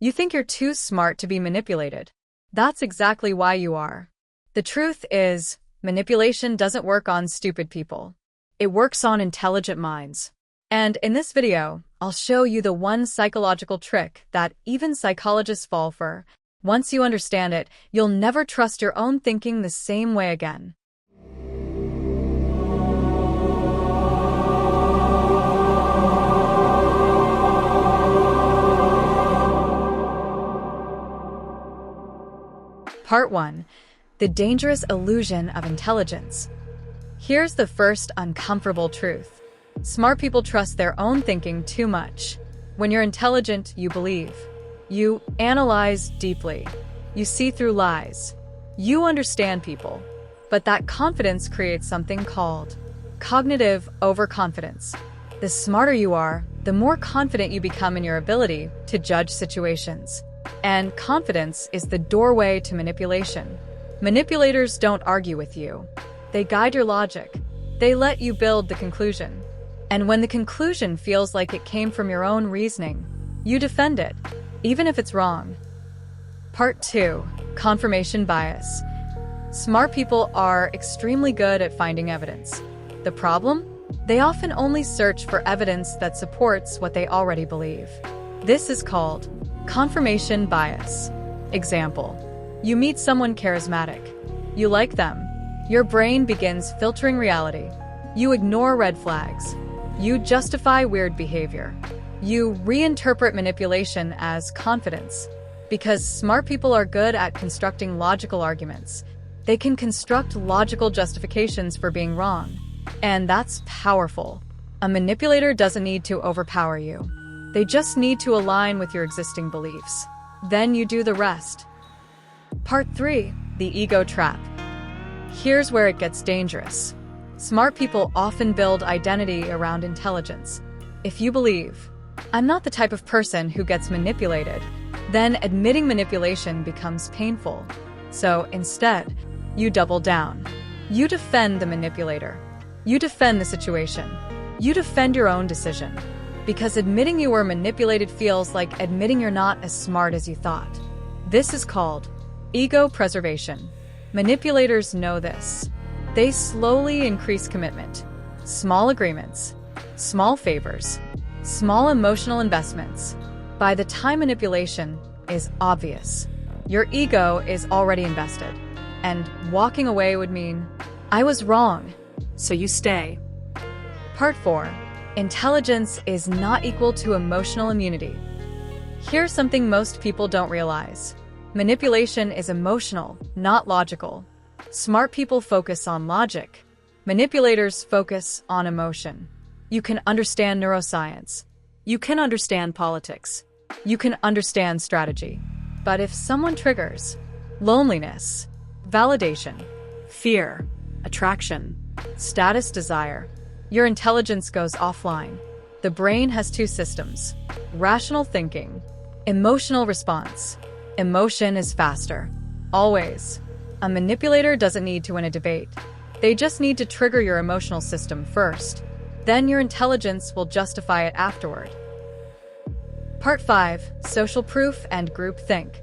You think you're too smart to be manipulated. That's exactly why you are. The truth is, manipulation doesn't work on stupid people. It works on intelligent minds. And in this video, I'll show you the one psychological trick that even psychologists fall for. Once you understand it, you'll never trust your own thinking the same way again. Part 1. The dangerous illusion of intelligence. Here's the first uncomfortable truth. Smart people trust their own thinking too much. When you're intelligent, you believe. You analyze deeply. You see through lies. You understand people. But that confidence creates something called cognitive overconfidence. The smarter you are, the more confident you become in your ability to judge situations. And confidence is the doorway to manipulation. Manipulators don't argue with you. They guide your logic. They let you build the conclusion. And when the conclusion feels like it came from your own reasoning, you defend it, even if it's wrong. Part 2. Confirmation bias. Smart people are extremely good at finding evidence. The problem? They often only search for evidence that supports what they already believe. This is called confirmation bias. Example: you meet someone charismatic. You like them. Your brain begins filtering reality. You ignore red flags. You justify weird behavior. You reinterpret manipulation as confidence. Because smart people are good at constructing logical arguments, they can construct logical justifications for being wrong. And that's powerful. A manipulator doesn't need to overpower you. They just need to align with your existing beliefs. Then you do the rest. Part 3. The ego trap. Here's where it gets dangerous. Smart people often build identity around intelligence. If you believe, "I'm not the type of person who gets manipulated," then admitting manipulation becomes painful. So instead, you double down. You defend the manipulator. You defend the situation. You defend your own decision. Because admitting you were manipulated feels like admitting you're not as smart as you thought. This is called ego preservation. Manipulators know this. They slowly increase commitment. Small agreements, small favors, small emotional investments. By the time manipulation is obvious, your ego is already invested. And walking away would mean, "I was wrong," so you stay. Part 4. Intelligence is not equal to emotional immunity. Here's something most people don't realize. Manipulation is emotional, not logical. Smart people focus on logic. Manipulators focus on emotion. You can understand neuroscience. You can understand politics. You can understand strategy. But if someone triggers loneliness, validation, fear, attraction, status desire, your intelligence goes offline. The brain has two systems: rational thinking, emotional response. Emotion is faster. Always. A manipulator doesn't need to win a debate. They just need to trigger your emotional system first. Then your intelligence will justify it afterward. Part 5. Social proof and groupthink.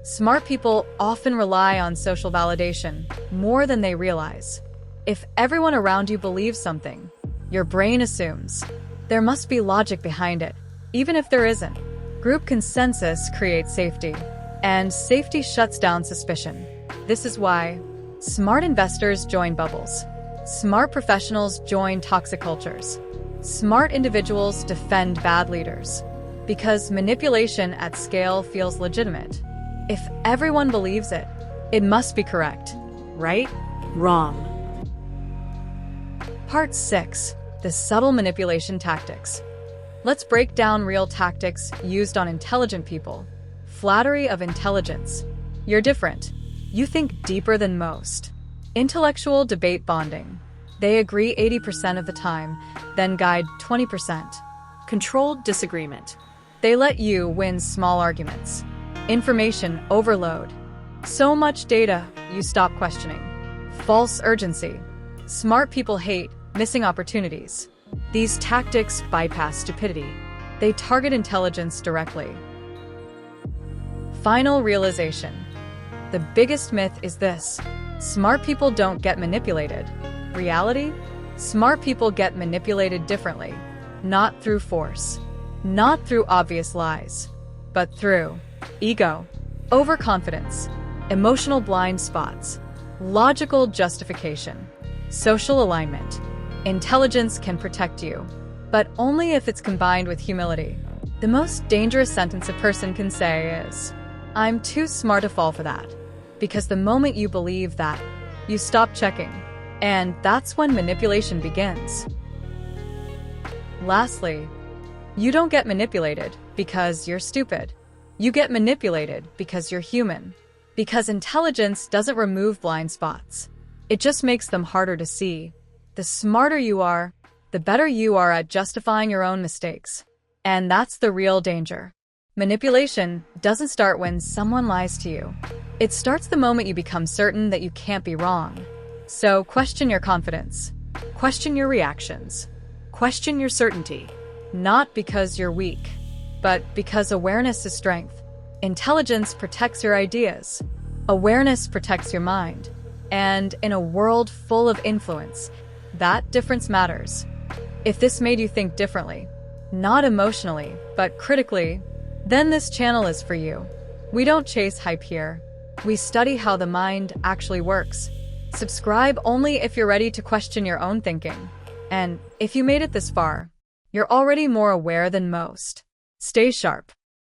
Smart people often rely on social validation more than they realize. If everyone around you believes something, your brain assumes there must be logic behind it, even if there isn't. Group consensus creates safety, and safety shuts down suspicion. This is why smart investors join bubbles. Smart professionals join toxic cultures. Smart individuals defend bad leaders. Because manipulation at scale feels legitimate. If everyone believes it, it must be correct. Right? Wrong. Part 6. The subtle manipulation tactics. Let's break down real tactics used on intelligent people. Flattery of intelligence. You're different. You think deeper than most. Intellectual debate bonding. They agree 80% of the time, then guide 20%. Controlled disagreement. They let you win small arguments. Information overload. So much data, you stop questioning. False urgency. Smart people hate missing opportunities. These tactics bypass stupidity. They target intelligence directly. Final realization. The biggest myth is this: smart people don't get manipulated. Reality? Smart people get manipulated differently. Not through force. Not through obvious lies. But through ego, overconfidence, emotional blind spots, logical justification, social alignment. Intelligence can protect you, but only if it's combined with humility. The most dangerous sentence a person can say is, "I'm too smart to fall for that." Because the moment you believe that, you stop checking. And that's when manipulation begins. Lastly, you don't get manipulated because you're stupid. You get manipulated because you're human. Because intelligence doesn't remove blind spots. It just makes them harder to see. The smarter you are, the better you are at justifying your own mistakes. And that's the real danger. Manipulation doesn't start when someone lies to you. It starts the moment you become certain that you can't be wrong. So question your confidence. Question your reactions. Question your certainty. Not because you're weak, but because awareness is strength. Intelligence protects your ideas. Awareness protects your mind. And in a world full of influence, that difference matters. If this made you think differently, not emotionally, but critically, then this channel is for you. We don't chase hype here. We study how the mind actually works. Subscribe only if you're ready to question your own thinking. And if you made it this far, you're already more aware than most. Stay sharp.